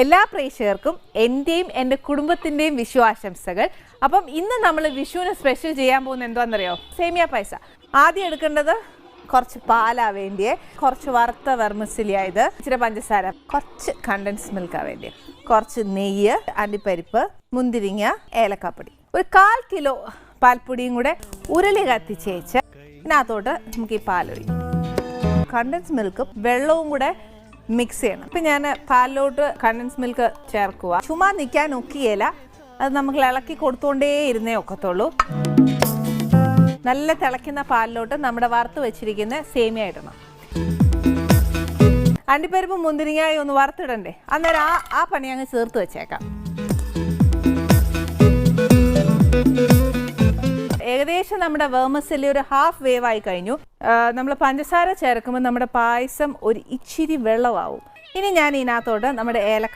എല്ലാ പ്രേക്ഷകർക്കും എൻ്റെയും എൻ്റെ കുടുംബത്തിൻ്റെയും വിഷു ആശംസകൾ. അപ്പം ഇന്ന് നമ്മൾ വിഷുവിന് സ്പെഷ്യൽ ചെയ്യാൻ പോകുന്നത് എന്താണെന്നറിയോ? സേമിയ പായസ. ആദ്യം എടുക്കേണ്ടത് കുറച്ച് പാലാ വേണ്ടിയേ, കുറച്ച് വറുത്ത വെർമിസിലിയായത്, ഇച്ചിരി പഞ്ചസാര, കുറച്ച് കണ്ടൻസ് മിൽക്കാ വേണ്ടിയേ, കുറച്ച് നെയ്യ്, അണ്ടിപ്പരിപ്പ്, മുന്തിരിങ്ങ, ഏലക്കാപ്പൊടി, ഒരു 1/4 കിലോ പാൽപ്പൊടിയും കൂടെ ഉരുളി കത്തിച്ചേച്ച് ഇതിനകത്തോട്ട് നമുക്ക് ഈ പാലൊഴിക്കും. കണ്ടൻസ് മിൽക്കും വെള്ളവും കൂടെ മിക്സ് ചെയ്യണം. ഇപ്പം ഞാൻ പാലിലോട്ട് കണ്ടൻസ് മിൽക്ക് ചേർക്കുക. ചുമ്മാ നിൽക്കാൻ ഒക്കിയേല, അത് നമുക്ക് ഇളക്കി കൊടുത്തുകൊണ്ടേ ഇരുന്നേ ഒക്കത്തുള്ളൂ. നല്ല തിളയ്ക്കുന്ന പാലിലോട്ട് നമ്മുടെ വറുത്ത് വെച്ചിരിക്കുന്ന സേമിയ ഇടണം. അണ്ടിപ്പരിപ്പ് മുന്തിരിങ്ങായി ഒന്ന് വറുത്തിടണ്ടേ, അന്നേരം ആ പണി അങ്ങ് ചേർത്ത് വെച്ചേക്കാം. ഏകദേശം നമ്മുടെ വെർമിസെല്ലി ഒരു ഹാഫ് വേവ് ആയി കഴിഞ്ഞു. നമ്മൾ പഞ്ചസാര ചേർക്കുമ്പോൾ നമ്മുടെ പായസം ഒരു ഇച്ചിരി വെള്ളമാവും. ഇനി ഞാൻ ഇതിനകത്തോട്ട് നമ്മുടെ ഏലക്ക